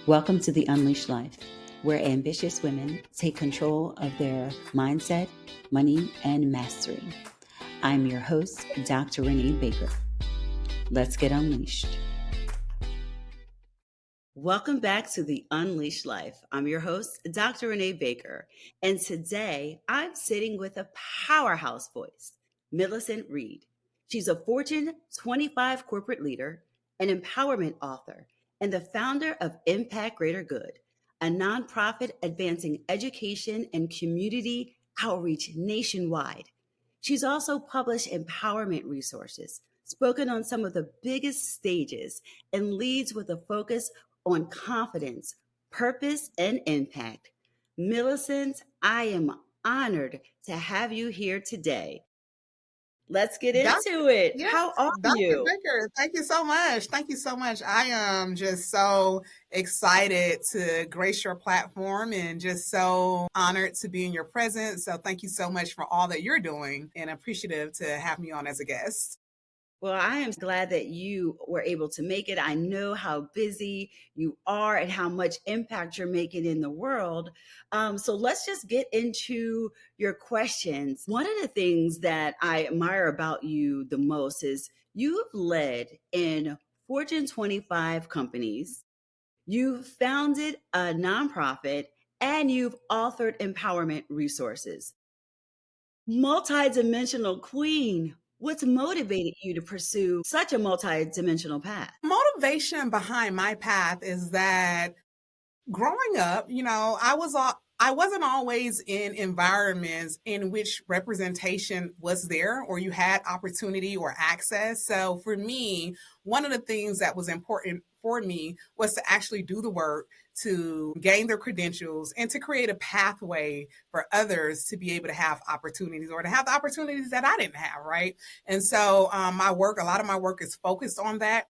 Welcome to the Unleashed Life, where ambitious women take control of their mindset, money, and mastery. I'm your host, Dr. Renée Baker. Let's get unleashed. Welcome back to the Unleashed Life. I'm your host, Dr. Renée Baker, and today I'm sitting with a powerhouse voice, Milicent Reed. She's a Fortune 25 corporate leader, an empowerment author, and the founder of Impact Greater Good, a nonprofit advancing education and community outreach nationwide. She's also published empowerment resources, spoken on some of the biggest stages, and leads with a focus on confidence, purpose, and impact. Milicent, I am honored to have you here today. Let's get into it. Yes, How are Dr. you? Baker, thank you so much. Thank you so much. I am just so excited to grace your platform and just so honored to be in your presence. So thank you so much for all that you're doing and appreciative to have me on as a guest. Well, I am glad that you were able to make it. I know how busy you are and how much impact you're making in the world. So let's just get into your questions. One of the things that I admire about you the most is you've led in Fortune 25 companies, you've founded a nonprofit, and you've authored empowerment resources. Multidimensional queen. What's motivated you to pursue such a multidimensional path? Motivation behind my path is that growing up, I wasn't always in environments in which representation was there or you had opportunity or access. So for me, one of the things that was important for me was to actually do the work to gain their credentials and to create a pathway for others to be able to have opportunities or to have the opportunities that I didn't have, right? And so a lot of my work is focused on that.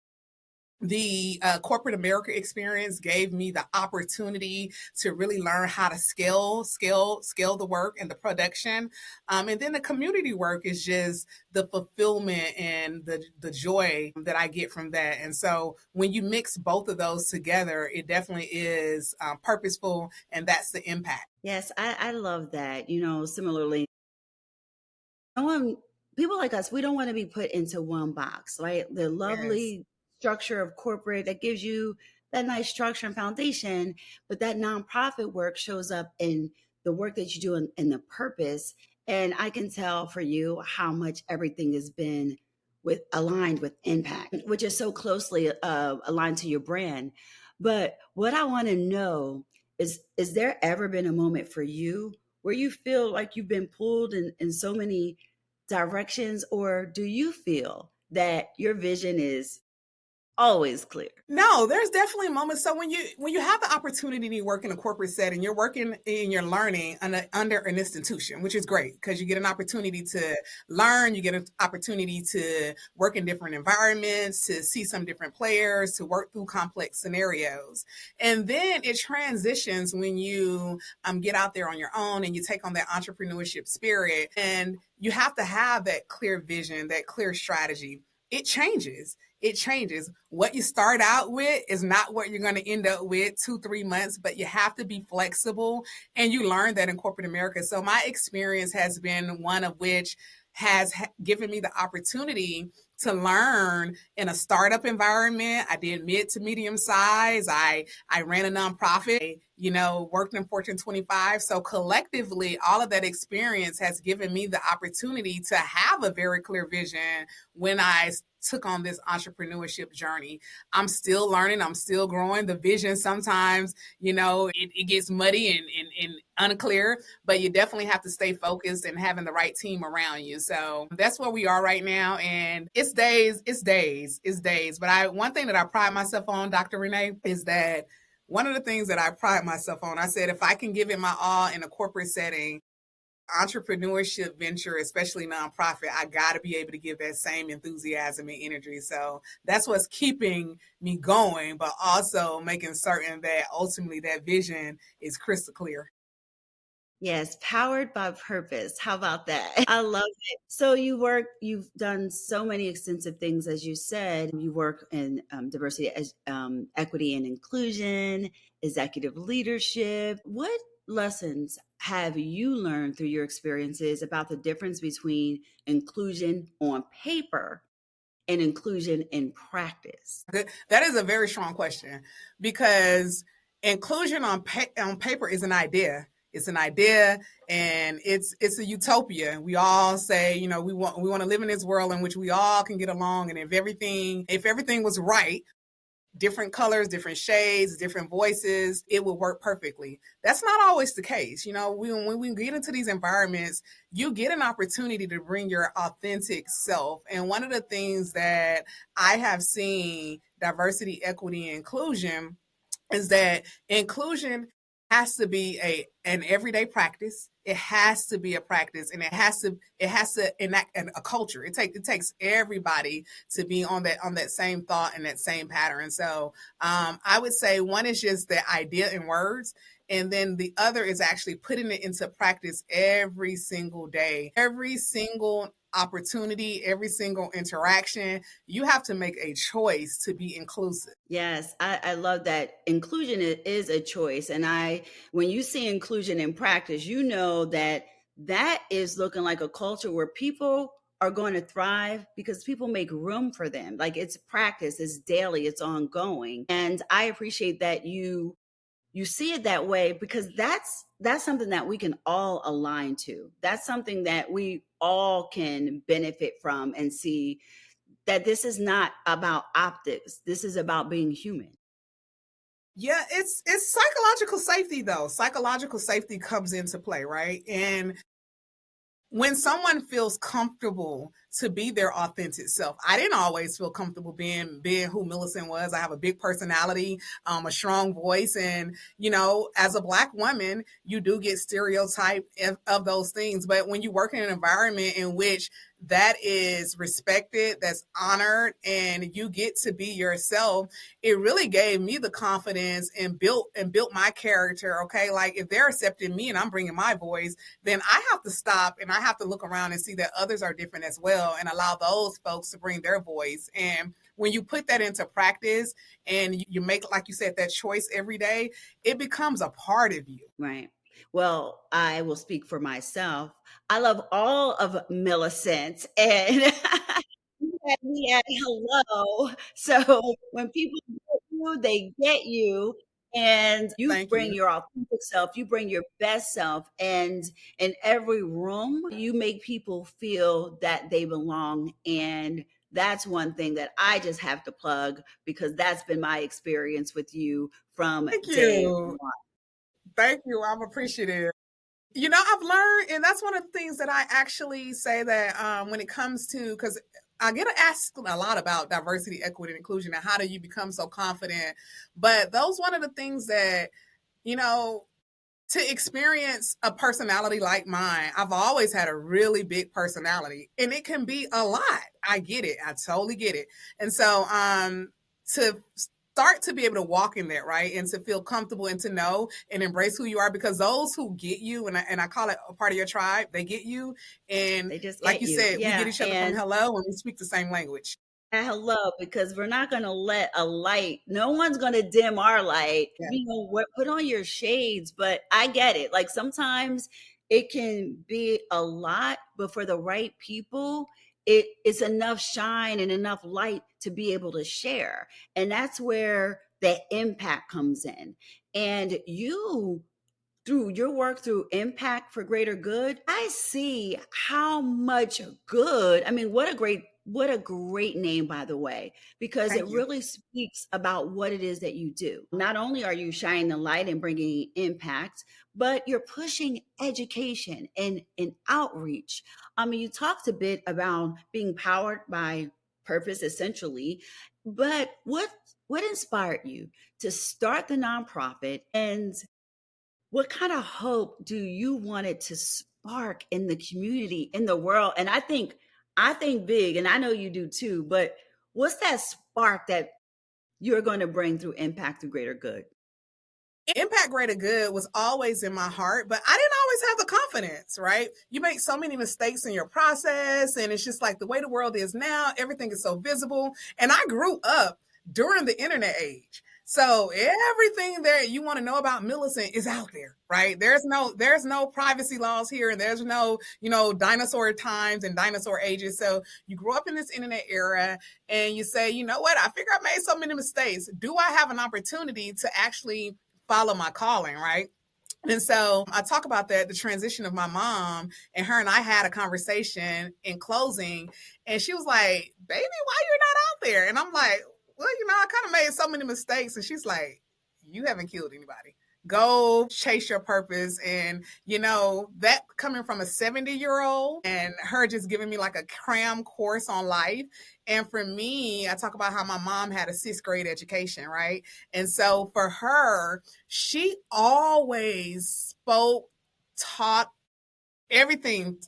The corporate America experience gave me the opportunity to really learn how to scale the work and the production. And then the community work is just the fulfillment and the joy that I get from that. And so when you mix both of those together, it definitely is purposeful, and that's the impact. Yes, I love that. Similarly, no one, people like us, we don't want to be put into one box, right? The Yes. lovely structure of corporate that gives you that nice structure and foundation, but that nonprofit work shows up in the work that you do in the purpose. And I can tell for you how much everything has been aligned with impact, which is so closely aligned to your brand. But what I want to know is there ever been a moment for you where you feel like you've been pulled in so many directions, or do you feel that your vision is always clear? No, there's definitely moments. So when you have the opportunity to work in a corporate setting, you're working and you're learning under an institution, which is great because you get an opportunity to learn, you get an opportunity to work in different environments, to see some different players, to work through complex scenarios. And then it transitions when you get out there on your own and you take on that entrepreneurship spirit, and you have to have that clear vision, that clear strategy. It changes. What you start out with is not what you're going to end up with 2-3 months, but you have to be flexible. And you learn that in corporate America. So my experience has been one of which has given me the opportunity to learn in a startup environment. I did mid to medium size. I ran a nonprofit, worked in Fortune 25. So collectively, all of that experience has given me the opportunity to have a very clear vision when I took on this entrepreneurship journey. I'm still learning. I'm still growing. The vision sometimes, it gets muddy and unclear, but you definitely have to stay focused and having the right team around you. So that's where we are right now. And it's days. But one thing that I pride myself on, Dr. Renée, is that one of the things that I pride myself on, I said, if I can give it my all in a corporate setting, entrepreneurship venture, especially nonprofit, I got to be able to give that same enthusiasm and energy. So that's what's keeping me going, but also making certain that ultimately that vision is crystal clear. Yes, powered by purpose. How about that? I love it. So you've done so many extensive things, as you said. You work in diversity, equity, and inclusion, executive leadership. What lessons have you learned through your experiences about the difference between inclusion on paper and inclusion in practice? That is a very strong question because inclusion on paper is an idea. It's an idea, and it's a utopia. We all say, we want to live in this world in which we all can get along, and if everything was right, different colors, different shades, different voices, it would work perfectly. That's not always the case. When we get into these environments, you get an opportunity to bring your authentic self. And one of the things that I have seen diversity, equity, and inclusion is that inclusion has to be an everyday practice. It has to be a practice, and it has to enact a culture. It takes everybody to be on that same thought and that same pattern. So I would say one is just the idea in words, and then the other is actually putting it into practice every single day, every single opportunity, every single interaction. You have to make a choice to be inclusive. Yes, I love that inclusion is a choice. And when you see inclusion in practice, you know that that is looking like a culture where people are going to thrive because people make room for them. Like it's practice, it's daily, it's ongoing. And I appreciate that you see it that way because that's something that we can all align to. That's something that we all can benefit from and see that this is not about optics. This is about being human. Yeah, it's psychological safety though. Psychological safety comes into play, right? And when someone feels comfortable to be their authentic self, I didn't always feel comfortable being who Millicent was. I have a big personality, a strong voice, and as a Black woman, you do get stereotyped of those things. But when you work in an environment in which that is respected, that's honored, and you get to be yourself, it really gave me the confidence and built my character. Okay, like if they're accepting me and I'm bringing my voice, then I have to stop and I have to look around and see that others are different as well and allow those folks to bring their voice. And when you put that into practice and you make, like you said, that choice every day, it becomes a part of you. Right. Well, I will speak for myself. I love all of Millicent and we at hello. So when people get you, they get you. And you Thank bring you. your authentic self, you bring your best self. And in every room, you make people feel that they belong. And that's one thing that I just have to plug because that's been my experience with you from Thank day you. one. Thank you. I'm appreciative. I've learned, and that's one of the things that I actually say that when it comes to, because I get asked a lot about diversity, equity, and inclusion, and how do you become so confident? But those one of the things that, you know, to experience a personality like mine, I've always had a really big personality, and it can be a lot. I get it. I totally get it. And so, to start to be able to walk in that, right, and to feel comfortable and to know and embrace who you are, because those who get you, and I call it a part of your tribe, they get you. And They just like get you you. said, we get Yeah. each other from And hello and we speak the same language. hello, because we're not going to let a light, no one's going to dim our light. Yeah. Put on your shades, but I get it. Like sometimes it can be a lot, but for the right people, it's enough shine and enough light to be able to share. And that's where the impact comes in. And you through your work through impact for greater good, I see how much good. I mean, what a great name, by the way, because it Thank you. really speaks about what it is that you do. Not only are you shining the light and bringing impact, but you're pushing education and outreach. I mean, you talked a bit about being powered by purpose, essentially, but what inspired you to start the nonprofit and what kind of hope do you want it to spark in the community, in the world? And I think big, and I know you do too, but what's that spark that you're going to bring through impact through greater good? Impact greater good was always in my heart, but I didn't always have the confidence, right? You make so many mistakes in your process, and it's just like the way the world is now, everything is so visible. And I grew up during the internet age. So everything that you want to know about Millicent is out there, right? There's no privacy laws here, and there's no, dinosaur times and dinosaur ages. So you grew up in this internet era, and you say, you know what? I figure I made so many mistakes. Do I have an opportunity to actually follow my calling, right? And so I talk about that, the transition of my mom, and her and I had a conversation in closing, and she was like, baby, why you're not out there? And I'm like, well, I kind of made so many mistakes. And she's like, you haven't killed anybody. Go chase your purpose. And, that coming from a 70-year-old and her just giving me like a cram course on life. And for me, I talk about how my mom had a 6th grade education, right? And so for her, she always taught everything,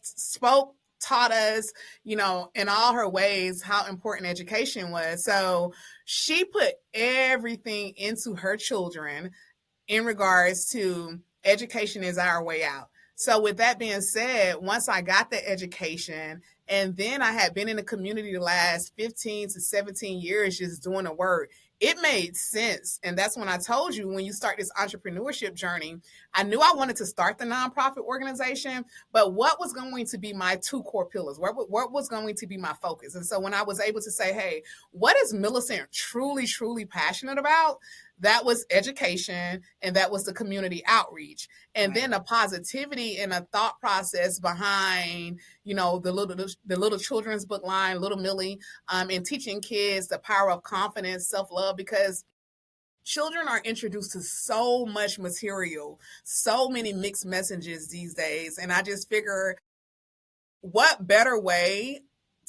taught us, in all her ways, how important education was. So she put everything into her children in regards to education is our way out. So with that being said, once I got the education, and then I had been in the community the last 15 to 17 years just doing the work, it made sense. And that's when I told you, when you start this entrepreneurship journey, I knew I wanted to start the nonprofit organization, but what was going to be my 2 core pillars? What was going to be my focus? And so when I was able to say, hey, what is Milicent truly, truly passionate about? That was education, and that was the community outreach. And then the positivity and a thought process behind, the little children's book line, Little Millie, and teaching kids the power of confidence, self-love, because children are introduced to so much material, so many mixed messages these days. And I just figure, what better way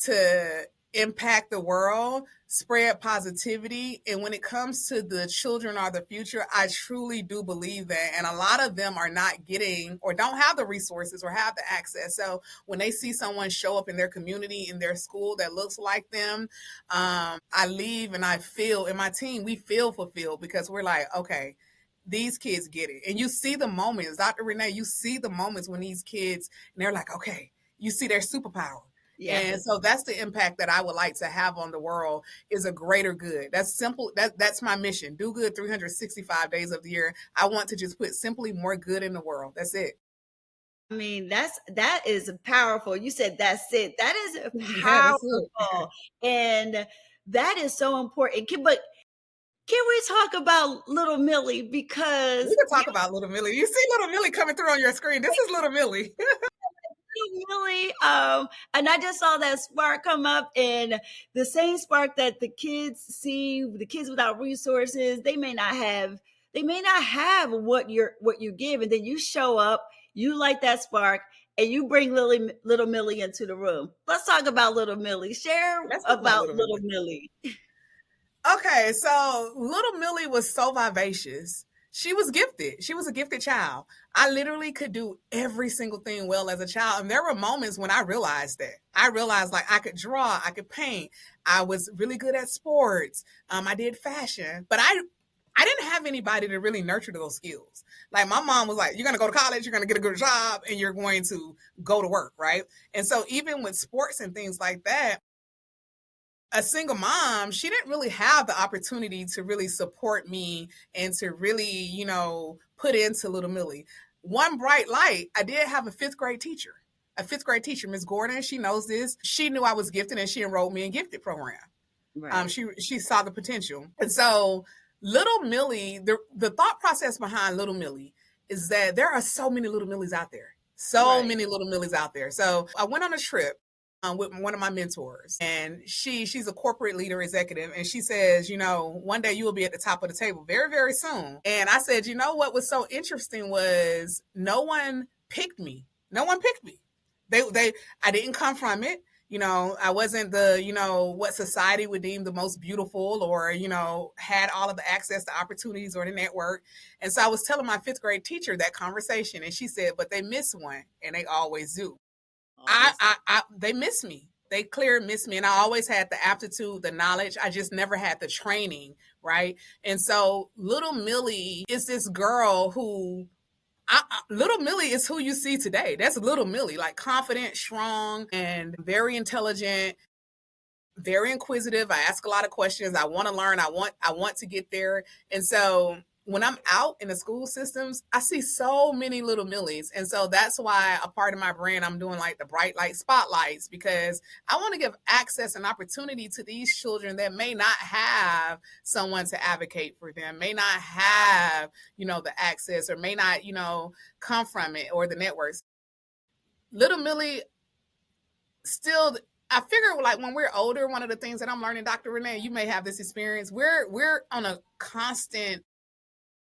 to impact the world, spread positivity. And when it comes to the children are the future, I truly do believe that. And a lot of them are not getting or don't have the resources or have the access. So when they see someone show up in their community, in their school that looks like them, I leave and I feel, and my team, we feel fulfilled, because we're like, okay, these kids get it. And you see the moments, Dr. Renee, you see the moments when these kids, and they're like, okay, you see their superpower. Yes. And so that's the impact that I would like to have on the world, is a greater good. That's simple. That's my mission. Do good 365 days of the year. I want to just put simply more good in the world. That's it. I mean, that is powerful. You said that's it. That is Yeah, that's it. powerful. And that is so important. But can we talk about little Millie? Because We can talk about Little Millie. You see Little Millie coming through on your screen. This is Little Millie. Millie, and I just saw that spark come up, and the same spark that the kids see, the kids without resources, they may not have what you give, and then you show up, you light that spark, and you bring little Millie into the room. Let's talk about little Millie. Share Let's talk about about Little little Millie. Millie. Okay, so Little Millie was so vivacious. She was gifted. She was a gifted child. I literally could do every single thing well as a child. And there were moments when I realized that. I realized, like, I could draw, I could paint. I was really good at sports. I did fashion, but I didn't have anybody to really nurture those skills. Like, my mom was like, you're going to go to college, you're going to get a good job, and you're going to go to work, right? And so even with sports and things like that, a single mom, she didn't really have the opportunity to really support me and to really, put into Little Millie. One bright light, I did have a 5th grade teacher. Miss Gordon, she knows this. She knew I was gifted, and she enrolled me in gifted program. Right. She saw the potential. And so Little Millie, the thought process behind Little Millie is that there are so many Little Millies out there. Right. Many Little Millies out there. So I went on a trip with one of my mentors, and she's a corporate leader, executive, and she says, one day you will be at the top of the table very, very soon. And I said, what was so interesting was no one picked me. No one picked me. I didn't come from it. I wasn't the, what society would deem the most beautiful, or, had all of the access to opportunities or the network. And so I was telling my 5th grade teacher that conversation, and she said, but they miss one, and they always do. They miss me. they clear missed me, and I always had the aptitude, the knowledge. I just never had the training, right? And so little Millie is this girl who little Millie is who you see today. That's little Millie, like confident, strong, and very intelligent, very inquisitive. I ask a lot of questions. I want to learn. I want to get there. And so when I'm out in the school systems, I see so many little Millies. And so that's why a part of my brand, I'm doing like the bright light spotlights, because I want to give access and opportunity to these children that may not have someone to advocate for them, may not have, the access, or may not, come from it or the networks. Little Millie still, I figure, like, when we're older, one of the things that I'm learning, Dr. Renée, you may have this experience, we're on a constant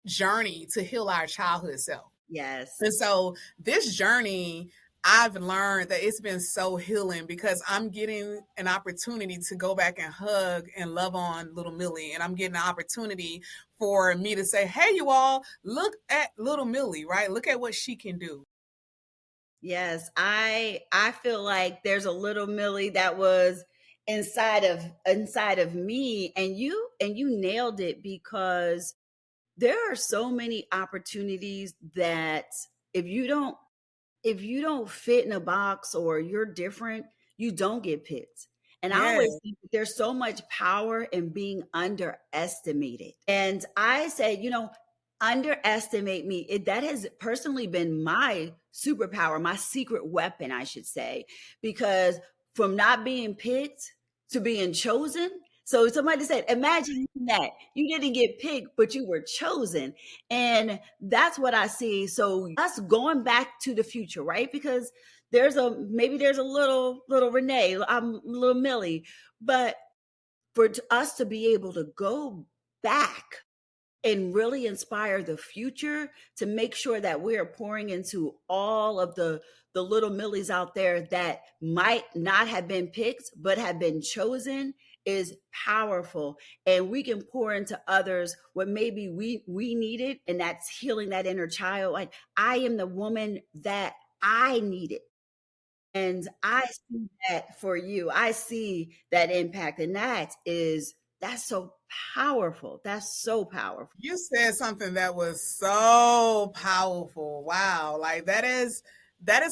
journey to heal our childhood self. Yes. And so this journey, I've learned that it's been so healing, because I'm getting an opportunity to go back and hug and love on little Millie. And I'm getting an opportunity for me to say, hey, you all, look at little Millie, right? Look at what she can do. Yes, I feel like there's a little Millie that was inside of me, and you nailed it, because there are so many opportunities that if you don't if you don't fit in a box or you're different, you don't get picked. And I Yes. always think that there's so much power in being underestimated. And I say, underestimate me. That has personally been my superpower, my secret weapon, I should say, because from not being picked to being chosen. So somebody said, imagine that you didn't get picked, but you were chosen. And that's what I see. So us going back to the future, right? Because there's a little Renee, I'm little Millie, but for us to be able to go back and really inspire the future, to make sure that we're pouring into all of the little Millies out there that might not have been picked but have been chosen, is powerful. And we can pour into others what maybe we needed, and that's healing that inner child. Like, I am the woman that I needed, and I see that for you. I see that impact, and that's so powerful. That's so powerful. You said something that was so powerful. Wow. Like, that is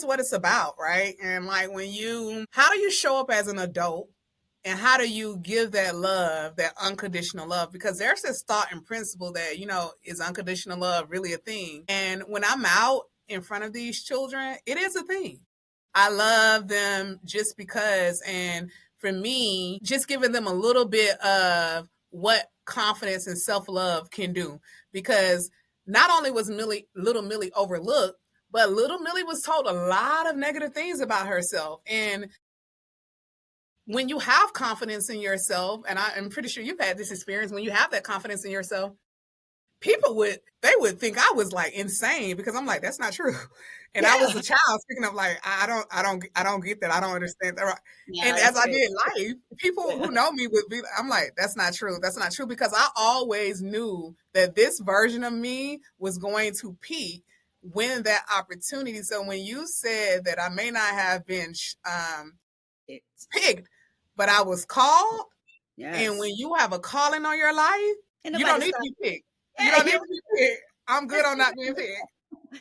what it's about, right? And like, how do you show up as an adult, and how do you give that love, that unconditional love? Because there's this thought and principle that, is unconditional love really a thing? And when I'm out in front of these children, it is a thing. I love them just because. And for me, just giving them a little bit of what confidence and self-love can do. Because not only was little Millie overlooked, but little Millie was told a lot of negative things about herself. And when you have confidence in yourself, and I'm pretty sure you've had this experience, when you have that confidence in yourself, people would think I was like insane, because I'm like, that's not true. And I was a child speaking of, like, I don't get that. I don't understand that. And as I did life, people who know me would be, I'm like, that's not true. That's not true, because I always knew that this version of me was going to peak when that opportunity. So when you said that I may not have been picked, but I was called. Yes. And when you have a calling on your life, you don't need to be picked. You Yeah, don't need to be picked. I'm good on not being picked.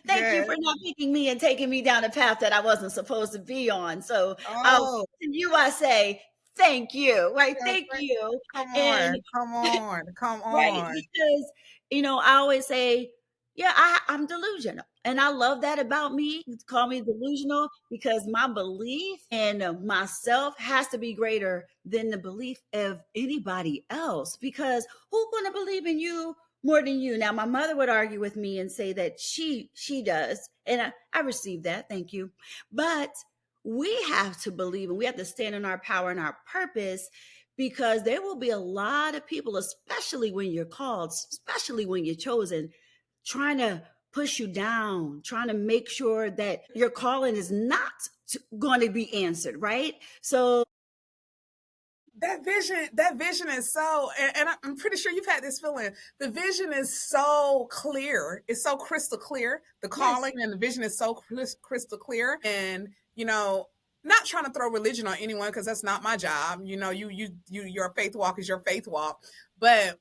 Thank you for not picking me and taking me down a path that I wasn't supposed to be on. So to you, I say thank you. Right? Thank you. Come on. Right? Because I always say, yeah, I'm delusional. And I love that about me. Call me delusional, because my belief in myself has to be greater than the belief of anybody else. Because who's going to believe in you more than you? Now, my mother would argue with me and say that she does. And I received that. Thank you. But we have to believe, and we have to stand in our power and our purpose, because there will be a lot of people, especially when you're called, especially when you're chosen, trying to push you down, trying to make sure that your calling is not going to be answered, right? So that vision is so, and I'm pretty sure you've had this feeling. The vision is so clear. It's so crystal clear. The calling and the vision is so crystal clear. And, not trying to throw religion on anyone because that's not my job. You know, your faith walk is your faith walk, but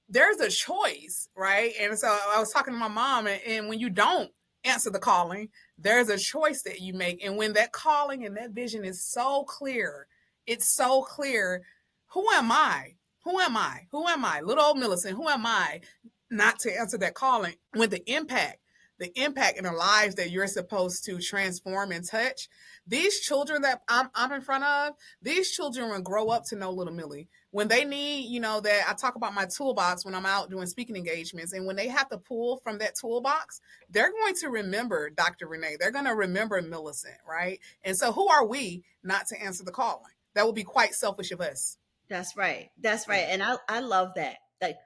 there's a choice, right? And so I was talking to my mom, and when you don't answer the calling, there's a choice that you make. And when that calling and that vision is so clear, it's so clear. Who am I? Who am I? Who am I? Little old Milicent, who am I not to answer that calling? When the impact in the lives that you're supposed to transform and touch, these children that I'm in front of, these children will grow up to know little Millie. When they need, you know, that I talk about my toolbox when I'm out doing speaking engagements, and when they have to pull from that toolbox, they're going to remember Dr. Renée. They're going to remember Milicent, right? And so who are we not to answer the calling? That would be quite selfish of us. That's right. That's right. And I love that. Like,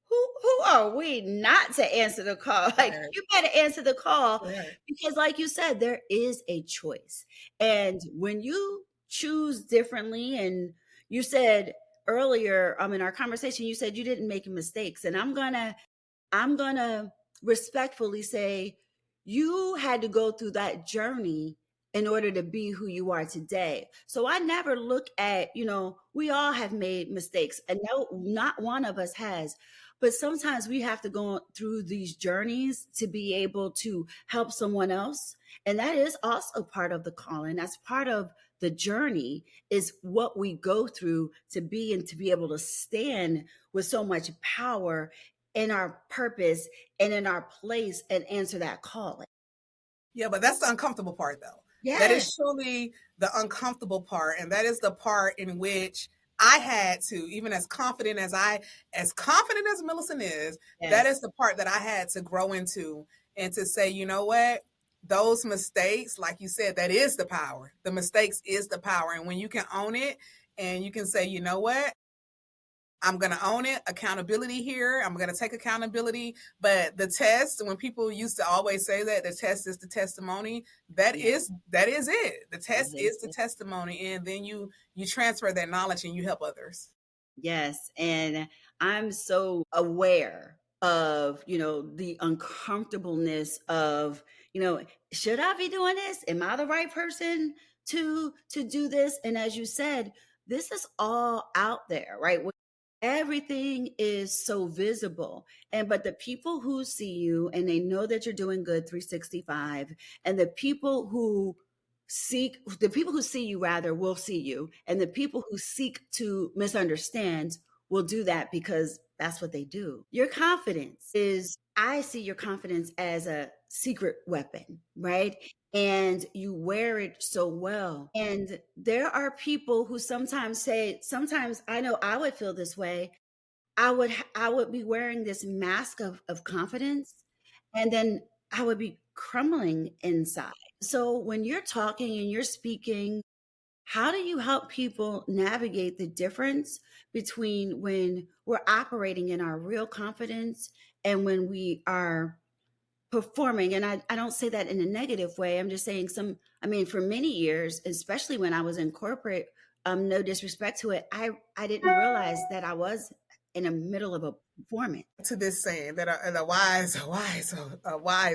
who are we not to answer the call? Like, Right. you better answer the call, Right. because like you said, there is a choice. And when you choose differently, and you said earlier in our conversation, you said you didn't make mistakes. And I'm gonna respectfully say you had to go through that journey in order to be who you are today. So I never look at, we all have made mistakes, and no, not one of us has. But sometimes we have to go through these journeys to be able to help someone else. And that is also part of the calling. That's part of the journey, is what we go through to be and to be able to stand with so much power in our purpose and in our place and answer that calling. Yeah, but that's the uncomfortable part, though. That Yes. is truly the uncomfortable part, and that is the part in which I had to, even as confident as Millicent is, that Yes. is the part that I had to grow into, and to say, you know what? Those mistakes, like you said, that is the power. The mistakes is the power. And when you can own it and you can say, you know what? I'm going to own it. Accountability here. I'm going to take accountability. But the test, when people used to always say that the test is the testimony, that Yeah. is it. The That test is is the it. testimony, and then you transfer that knowledge and you help others. Yes. And I'm so aware of, the uncomfortableness of, should I be doing this? Am I the right person to do this? And as you said, this is all out there, right? Everything is so visible. And but the people who see you and they know that you're doing good 365, and the people who see you rather will see you, and the people who seek to misunderstand will do that, because that's what they do. Your confidence is, I see your confidence as a secret weapon, right? And you wear it so well. And there are people who sometimes say, sometimes I know I would feel this way. I would be wearing this mask of confidence, and then I would be crumbling inside. So when you're talking and you're speaking, how do you help people navigate the difference between when we're operating in our real confidence and when we are performing? And I don't say that in a negative way. I'm just saying for many years, especially when I was in corporate, no disrespect to it, I didn't realize that I was in the middle of a performance. To this saying that a wise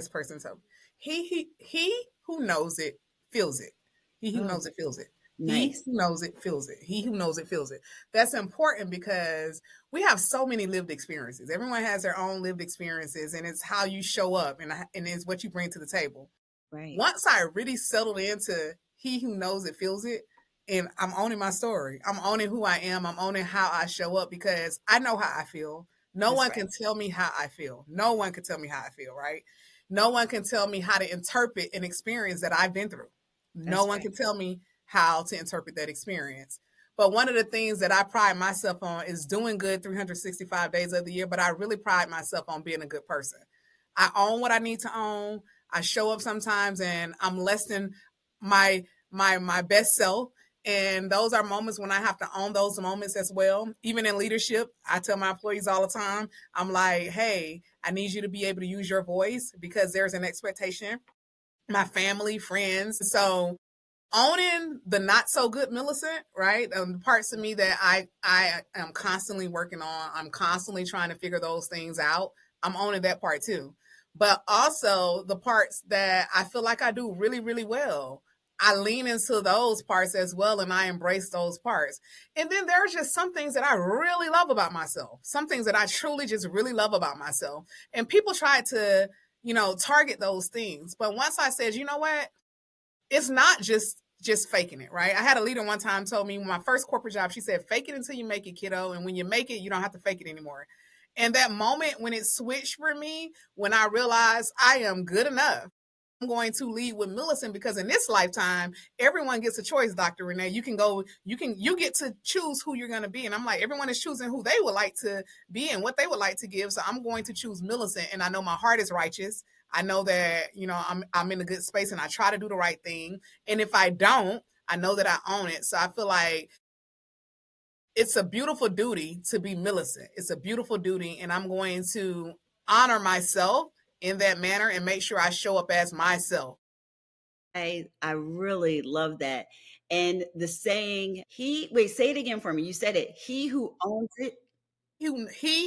person told me, he who knows it feels it. He who Oh, knows it feels it. He nice. who knows it feels it. He who knows it feels it. That's important because we have so many lived experiences. Everyone has their own lived experiences, and it's how you show up, and it's what you bring to the table. Right. Once I really settled into he who knows it feels it, and I'm owning my story. I'm owning who I am. I'm owning how I show up because I know how I feel. No That's one right. can tell me how I feel. No one can tell me how I feel, right? No one can tell me how to interpret an experience that I've been through. No That's one right. can tell me how to interpret that experience. But one of the things that I pride myself on is doing good 365 days of the year, but I really pride myself on being a good person. I own what I need to own. I show up sometimes and I'm less than my my best self. And those are moments when I have to own those moments as well. Even in leadership, I tell my employees all the time, I'm like, hey, I need you to be able to use your voice because there's an expectation. My family, friends. So owning the not so good Milicent, right? The parts of me that I am constantly working on. I'm constantly trying to figure those things out. I'm owning that part too. But also the parts that I feel like I do really, really well. I lean into those parts as well, and I embrace those parts. And then there's just some things that I really love about myself, some things that I truly just really love about myself. And people try to, target those things. But once I said, you know what, it's not just faking it, right? I had a leader one time told me, my first corporate job, she said, fake it until you make it, kiddo. And when you make it, you don't have to fake it anymore. And that moment when it switched for me, when I realized I am good enough, I'm going to lead with Milicent, because in this lifetime, everyone gets a choice, Dr. Renee. You get to choose who you're going to be. And I'm like, everyone is choosing who they would like to be and what they would like to give. So I'm going to choose Milicent. And I know my heart is righteous. I know that, I'm in a good space and I try to do the right thing. And if I don't, I know that I own it. So I feel like it's a beautiful duty to be Milicent. It's a beautiful duty. And I'm going to honor myself in that manner and make sure I show up as myself. I really love that. And the saying, say it again for me. You said it. He who owns it, He who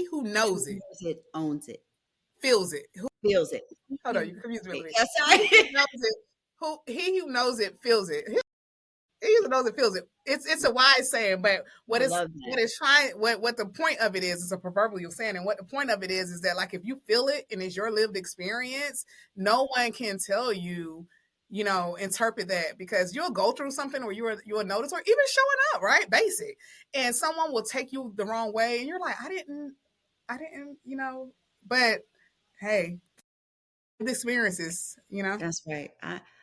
who knows it, knows it, owns it, feels it. feels it. Hold on, you confused me a little bit. Yeah, He sorry. who knows it, he who knows it feels it. He who knows it feels it. It's a wise saying, but I love that. what the point of it is a proverbial saying, and what the point of it is that, like, if you feel it and it's your lived experience, no one can tell you, interpret that, because you'll go through something, or you'll notice, or even showing up, right? Basic, and someone will take you the wrong way, and you're like, I didn't, but hey, the experiences. That's right.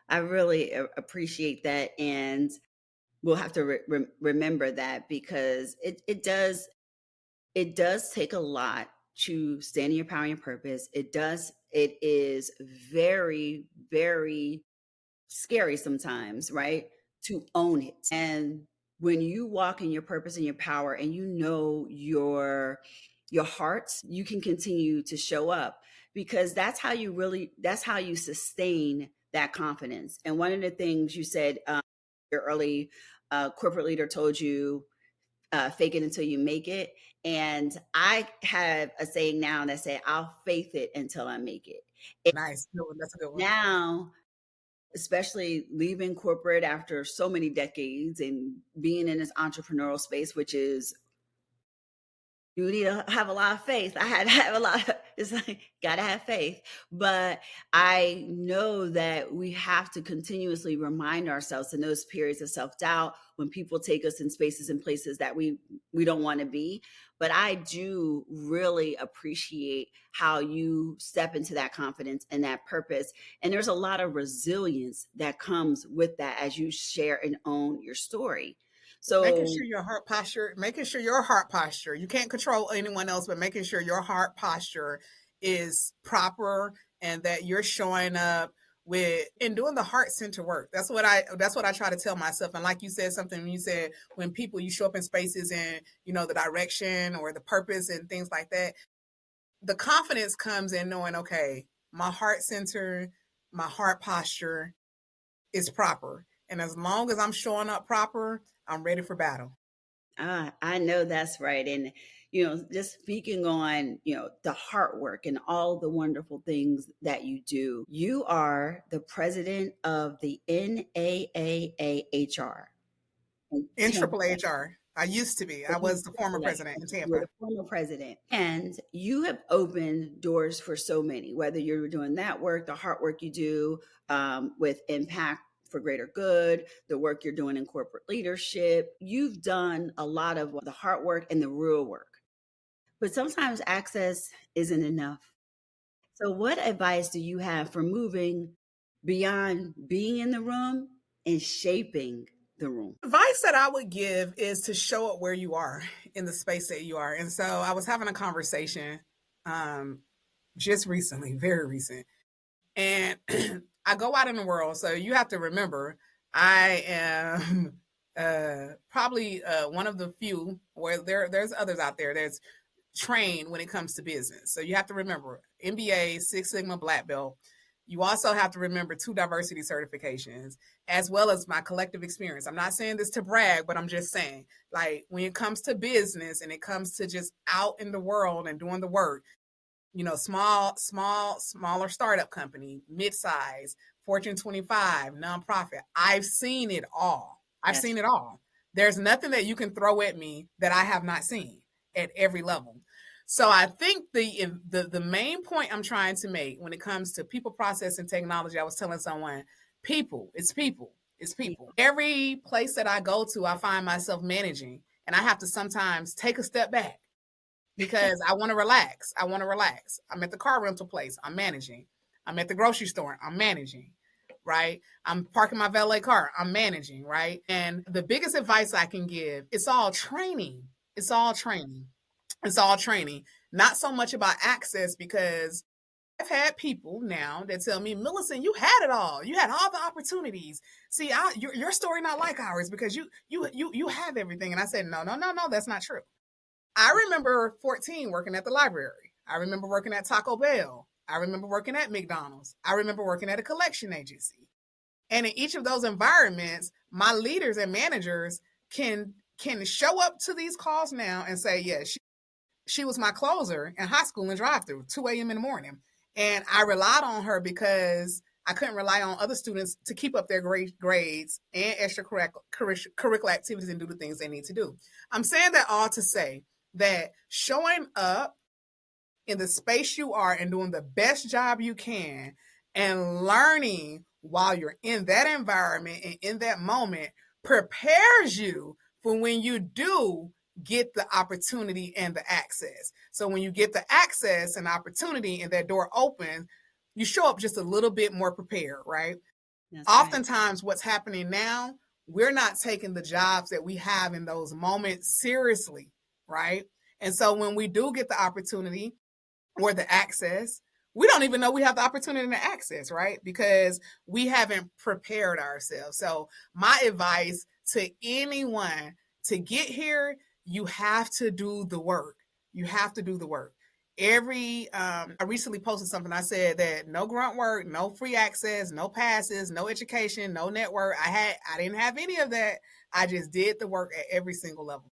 I really appreciate that, and we'll have to remember that, because it does take a lot to stand in your power and your purpose. It is very, very scary sometimes, right? To own it. And when you walk in your purpose and your power, and you know your heart, you can continue to show up, because that's how you sustain that confidence. And one of the things you said, your early corporate leader told you, fake it until you make it. And I have a saying now that say, I'll faith it until I make it. And Nice, good one. That's a good one. now, especially leaving corporate after so many decades and being in this entrepreneurial space, which is, you need to have a lot of faith. I had to have a lot of, it's like, gotta have faith. But I know that we have to continuously remind ourselves in those periods of self-doubt, when people take us in spaces and places that we don't want to be. But I do really appreciate how you step into that confidence and that purpose. And there's a lot of resilience that comes with that as you share and own your story. making So sure your heart posture making sure your heart posture, you can't control anyone else, but making sure your heart posture is proper, and that you're showing up with and doing the heart center work. That's what I try to tell myself. And like you said, something when you said, when people, you show up in spaces, and the direction or the purpose and things like that, the confidence comes in knowing, okay, my heart center, my heart posture is proper, and as long as I'm showing up proper, I'm ready for battle. I know that's right. And, just speaking on, the hard work and all the wonderful things that you do, you are the president of the NAAAHR in In Tampa. triple HR, I used to be. I was the former president in You're Tampa. the former president, and you have opened doors for so many, whether you're doing that work, the hard work you do, with impact for greater good, the work you're doing in corporate leadership. You've done a lot of the hard work and the real work. But sometimes access isn't enough. So, what advice do you have for moving beyond being in the room and shaping the room? Advice that I would give is to show up where you are in the space that you are. And so I was having a conversation um, just recently, very recent, and I go out in the world. So you have to remember, I am probably one of the few, where there's others out there that's trained when it comes to business. So you have to remember, MBA, Six Sigma Black Belt. You also have to remember 2 diversity certifications, as well as my collective experience. I'm not saying this to brag, but I'm just saying, like, when it comes to business and it comes to just out in the world and doing the work, smaller startup company, mid-size, Fortune 25, nonprofit. I've seen it all. I've That's seen it all. There's nothing that you can throw at me that I have not seen at every level. So I think the main point I'm trying to make when it comes to people, process, and technology, I was telling someone, people, it's people, it's people. Every place that I go to, I find myself managing, and I have to sometimes take a step back because I want to relax. I want to relax. I'm at the car rental place, I'm managing. I'm at the grocery store, I'm managing, right? I'm parking my valet car, I'm managing, right? And the biggest advice I can give, it's all training. It's all training. It's all training. Not so much about access, because I've had people now that tell me, Millicent, you had it all. You had all the opportunities. See, your story not like ours because you have everything. And I said, no, that's not true. I remember 14 working at the library. I remember working at Taco Bell. I remember working at McDonald's. I remember working at a collection agency. And in each of those environments, my leaders and managers can show up to these calls now and say, yeah, she was my closer in high school and drive through 2 a.m. in the morning. And I relied on her because I couldn't rely on other students to keep up their great grades and extracurricular activities and do the things they need to do. I'm saying that all to say that showing up in the space you are and doing the best job you can and learning while you're in that environment and in that moment prepares you for when you do get the opportunity and the access. So when you get the access and opportunity and that door opens, you show up just a little bit more prepared, right? That's oftentimes right. What's happening now, we're not taking the jobs that we have in those moments seriously, right? And so when we do get the opportunity or the access, we don't even know we have the opportunity and the access, right? Because we haven't prepared ourselves. So my advice to anyone to get here, you have to do the work. You have to do the work. I recently posted something. I said that no grunt work, no free access, no passes, no education, no network. I didn't have any of that. I just did the work at every single level.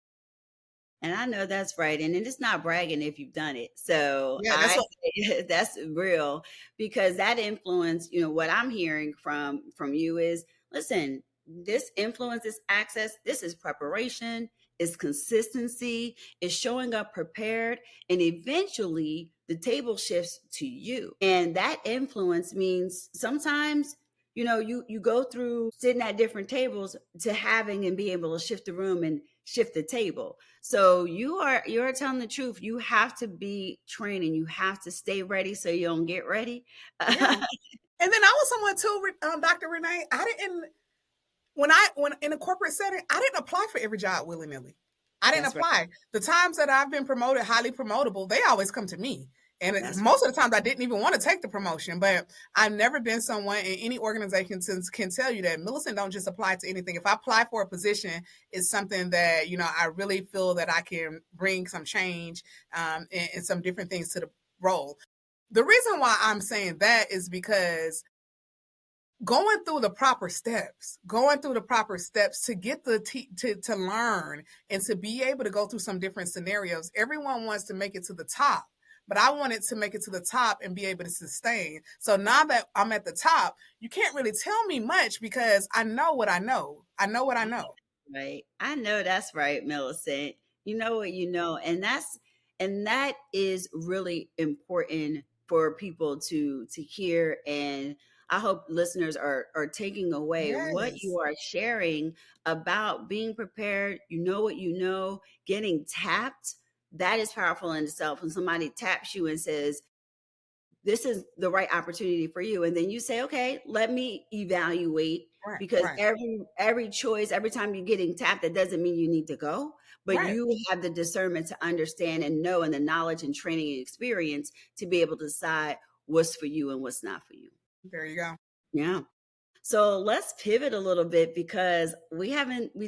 And I know that's right. And it's not bragging if you've done it. So yeah, that's real, because that influence, what I'm hearing from you is, listen, this influence, this access, this is preparation, is consistency, is showing up prepared, and eventually the table shifts to you. And that influence means sometimes, you go through sitting at different tables to having and being able to shift the room and shift the table. So you're telling the truth. You have to be training. You have to stay ready so you don't get ready. Yeah. And then I was someone too, Dr. Renee. I didn't when in a corporate setting, I didn't apply for every job willy-nilly. I didn't apply. Right. The times that I've been promoted, highly promotable, they always come to me. And most of the times I didn't even want to take the promotion, but I've never been someone in any organization can tell you that Millicent don't just apply to anything. If I apply for a position, it's something that, I really feel that I can bring some change and some different things to the role. The reason why I'm saying that is because going through the proper steps to get to learn and to be able to go through some different scenarios. Everyone wants to make it to the top, but I wanted to make it to the top and be able to sustain. So now that I'm at the top, you can't really tell me much because I know what I know. I know what I know. Right. I know that's right, Millicent. You know what you know. And that is really important for people to hear. And I hope listeners are taking away what you are sharing about being prepared. You know what you know, getting tapped. That is powerful in itself. When somebody taps you and says, this is the right opportunity for you. And then you say, okay, let me evaluate. Right, because every choice, every time you're getting tapped, that doesn't mean you need to go, but you have the discernment to understand and know, and the knowledge and training and experience to be able to decide what's for you and what's not for you. There you go. Yeah. So let's pivot a little bit, because we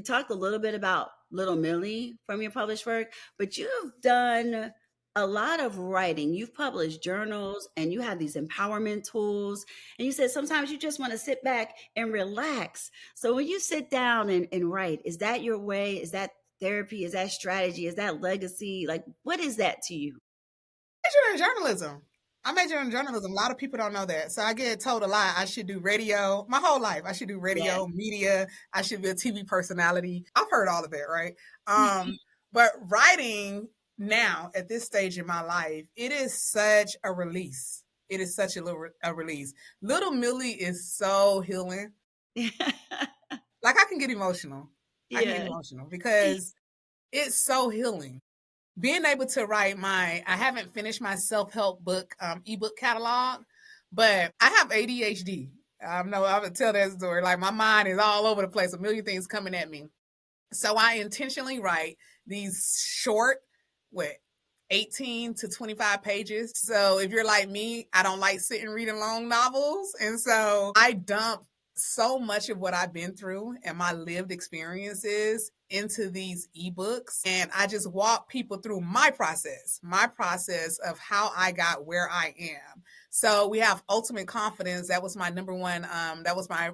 talked a little bit about little Millie from your published work, but you've done a lot of writing. You've published journals and you have these empowerment tools. And you said sometimes you just want to sit back and relax. So when you sit down and write, is that your way? Is that therapy? Is that strategy? Is that legacy? Like, what is that to you? I majored in journalism. I majored in journalism. A lot of people don't know that. So I get told a lot. I should do radio my whole life. I should do Yes. radio, media. I should be a TV personality. I've heard all of it, right? But writing now at this stage in my life, it is such a release. It is such a release. Little Millie is so healing. Like I can get emotional. I can get Yes. emotional because it's so healing. Being able to write I haven't finished my self-help book, ebook catalog, but I have ADHD. No, I would tell that story. Like my mind is all over the place, a million things coming at me. So I intentionally write these short, what, 18 to 25 pages. So if you're like me, I don't like sitting reading long novels. And so I dump so much of what I've been through and my lived experiences into these ebooks. And I just walk people through my process of how I got where I am. So we have Ultimate Confidence. That was my number one. That was my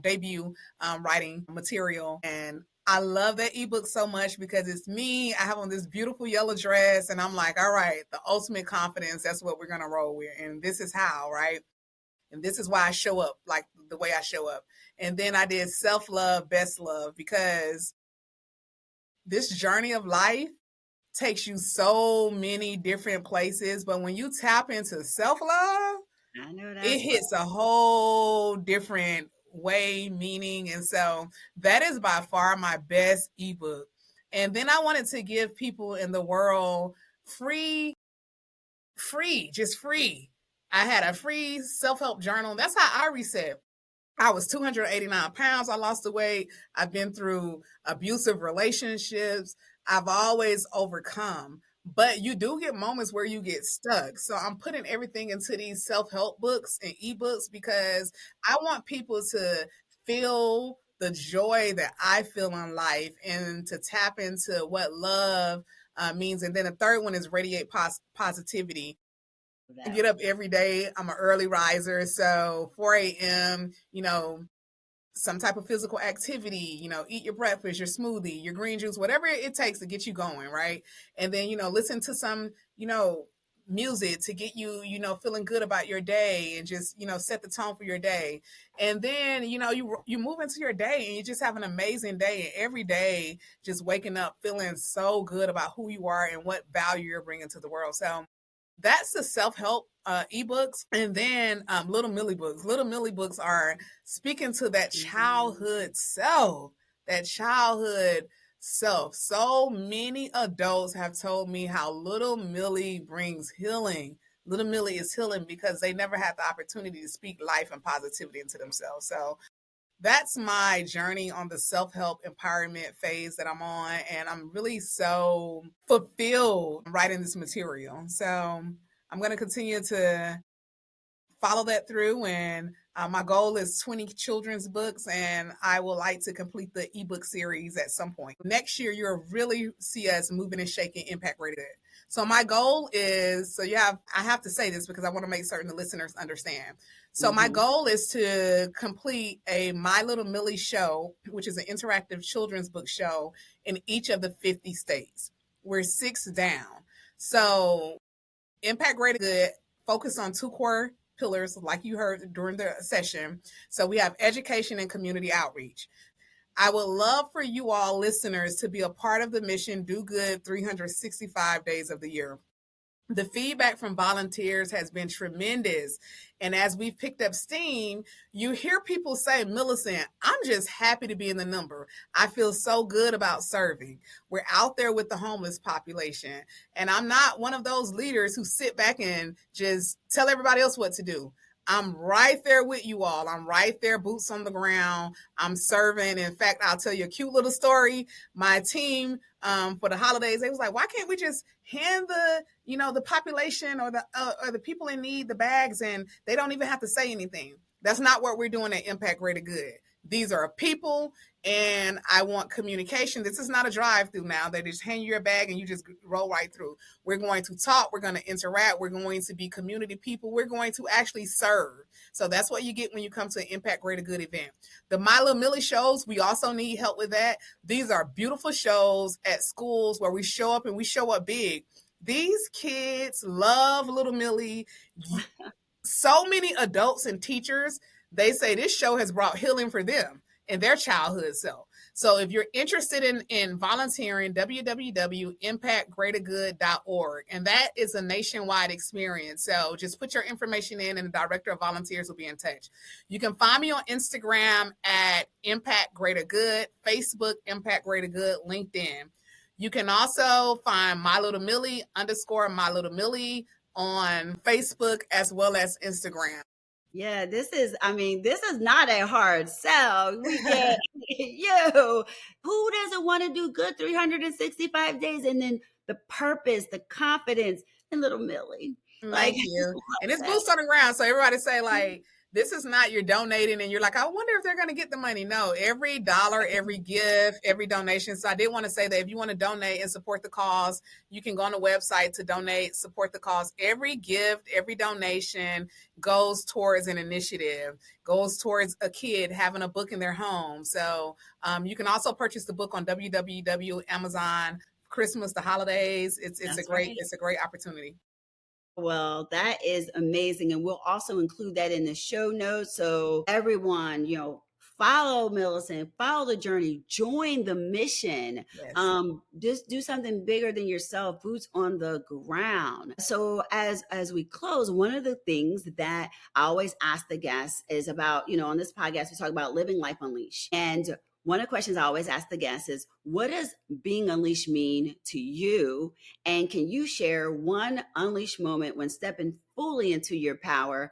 debut writing material. And I love that ebook so much because it's me. I have on this beautiful yellow dress and I'm like, all right, the ultimate confidence, that's what we're going to roll with. And this is how, right? And this is why I show up like the way I show up. And then I did self-love, best love, because this journey of life takes you so many different places. But when you tap into self-love, I know it that's hits a whole different way, meaning. And so that is by far my best ebook. And then I wanted to give people in the world just free. I had a free self-help journal. That's how I reset. I was 289 pounds. I lost the weight. I've been through abusive relationships. I've always overcome. But you do get moments where you get stuck. So I'm putting everything into these self-help books and ebooks because I want people to feel the joy that I feel in life and to tap into what love means. And then the third one is radiate positivity. I get up every day. I'm an early riser. So 4 a.m., some type of physical activity, eat your breakfast, your smoothie, your green juice, whatever it takes to get you going, right? And then, listen to some, music to get you, feeling good about your day and just, set the tone for your day. And then, you move into your day and you just have an amazing day. And every day, just waking up feeling so good about who you are and what value you're bringing to the world. So that's the self-help ebooks. And then Little Millie books. Little Millie books are speaking to that childhood self, that childhood self. So many adults have told me how Little Millie brings healing. Little Millie is healing because they never had the opportunity to speak life and positivity into themselves. So that's my journey on the self-help empowerment phase that I'm on. And I'm really so fulfilled writing this material. So I'm going to continue to follow that through. And my goal is 20 children's books, and I would like to complete the ebook series at some point. Next year, you'll really see us moving and shaking Impact Rated. So my goal is, I have to say this because I want to make certain the listeners understand. So my goal is to complete a My Little Millie show, which is an interactive children's book show in each of the 50 states. We're 6 down. So Impact Rated Good, focus on 2 core pillars, like you heard during the session. So we have education and community outreach. I would love for you all listeners to be a part of the mission Do Good 365 days of the year. The feedback from volunteers has been tremendous. And as we've picked up steam, you hear people say, Milicent, I'm just happy to be in the number. I feel so good about serving. We're out there with the homeless population. And I'm not one of those leaders who sit back and just tell everybody else what to do. I'm right there with you all. I'm right there, boots on the ground. I'm serving. In fact, I'll tell you a cute little story. My team for the holidays, they was like, why can't we just hand the population or the people in need the bags and they don't even have to say anything? That's not what we're doing at Impact Rated Good. These are people, and I want communication. This is not a drive-through now. They just hand you your bag and you just roll right through. We're going to talk. We're going to interact. We're going to be community people. We're going to actually serve. So that's what you get when you come to an Impact Rated Good event. The My Little Millie shows, we also need help with that. These are beautiful shows at schools where we show up and we show up big. These kids love little Millie. So many adults and teachers, they say this show has brought healing for them in their childhood self. So if you're interested in volunteering, www.impactgreatergood.org. And that is a nationwide experience. So just put your information in and the director of volunteers will be in touch. You can find me on Instagram at Impact Greater Good, Facebook, Impact Greater Good, LinkedIn. You can also find My Little Millie _My Little Millie on Facebook as well as Instagram. Yeah, this is not a hard sell. We get you. Who doesn't want to do good 365 days? And then the purpose, the confidence, and little Millie. Thank you. And it's boots on the ground. So everybody say, like, this is not you're donating and you're like, I wonder if they're going to get the money. No, every dollar, every gift, every donation. So I did want to say that if you want to donate and support the cause, you can go on the website to donate, support the cause. Every gift, every donation goes towards an initiative, goes towards a kid having a book in their home. So you can also purchase the book on Amazon, Christmas, the holidays. It's a great opportunity. Well, that is amazing. And we'll also include that in the show notes. So everyone, follow Milicent, follow the journey, join the mission. Yes. Just do something bigger than yourself, boots on the ground. So as we close, one of the things that I always ask the guests is about, on this podcast, we talk about living life unleashed. And one of the questions I always ask the guests is, what does being unleashed mean to you? And can you share one unleashed moment when stepping fully into your power,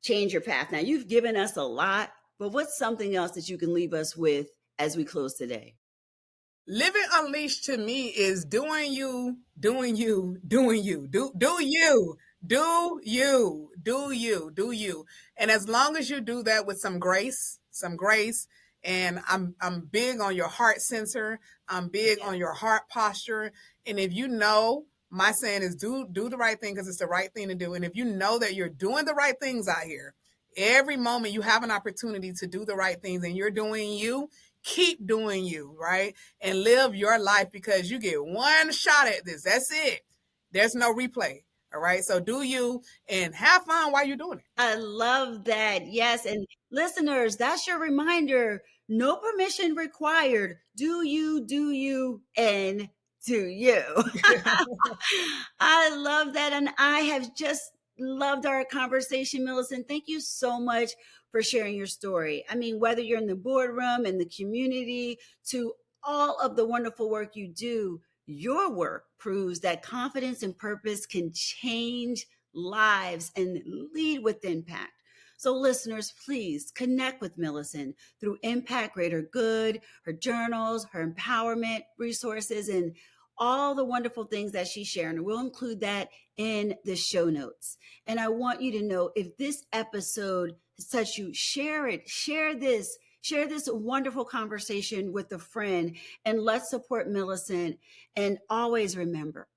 change your path? Now, you've given us a lot, but what's something else that you can leave us with as we close today? Living unleashed to me is doing you. Do you. And as long as you do that with some grace, and I'm big on your heart sensor. I'm big on your heart posture. And if you know, my saying is do the right thing because it's the right thing to do. And if you know that you're doing the right things out here, every moment you have an opportunity to do the right things and you're doing you, keep doing you, right? And live your life because you get one shot at this. That's it. There's no replay. All right. So do you and have fun while you're doing it. I love that. Yes. And listeners, that's your reminder. No permission required. Do you, and do you. I love that. And I have just loved our conversation, Milicent. Thank you so much for sharing your story. I mean, whether you're in the boardroom, in the community, to all of the wonderful work you do, your work proves that confidence and purpose can change lives and lead with impact. So listeners, please connect with Milicent through Impact Greater Good, her journals, her empowerment resources, and all the wonderful things that she's sharing. And we'll include that in the show notes. And I want you to know, if this episode has touched you, share it, share this wonderful conversation with a friend, and let's support Milicent. And always remember,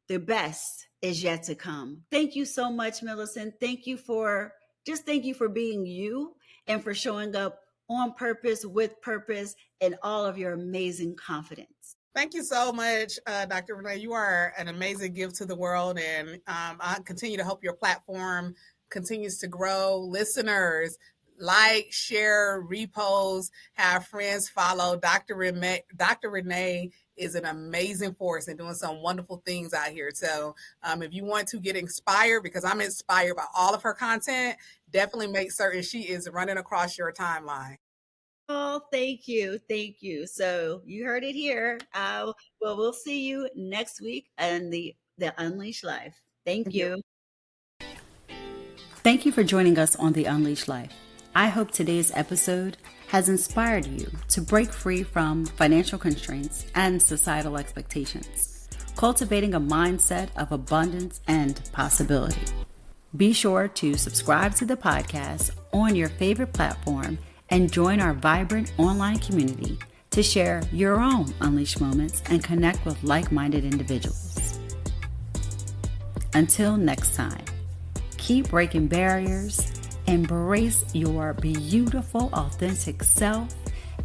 the best is yet to come. Thank you so much, Milicent. Thank you for being you and for showing up on purpose, with purpose, and all of your amazing confidence. Thank you so much, Dr. Renée. You are an amazing gift to the world, and I continue to hope your platform continues to grow. Listeners, like, share, repost, have friends follow. Dr. Renée is an amazing force and doing some wonderful things out here. So if you want to get inspired, because I'm inspired by all of her content, definitely make certain she is running across your timeline. Oh, thank you. So you heard it here. Well, we'll see you next week in the Unleashed Life. Thank you. Thank you for joining us on The Unleashed Life. I hope today's episode has inspired you to break free from financial constraints and societal expectations, cultivating a mindset of abundance and possibility. Be sure to subscribe to the podcast on your favorite platform and join our vibrant online community to share your own unleashed moments and connect with like-minded individuals. Until next time, keep breaking barriers, embrace your beautiful, authentic self,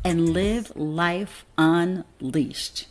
and live life unleashed.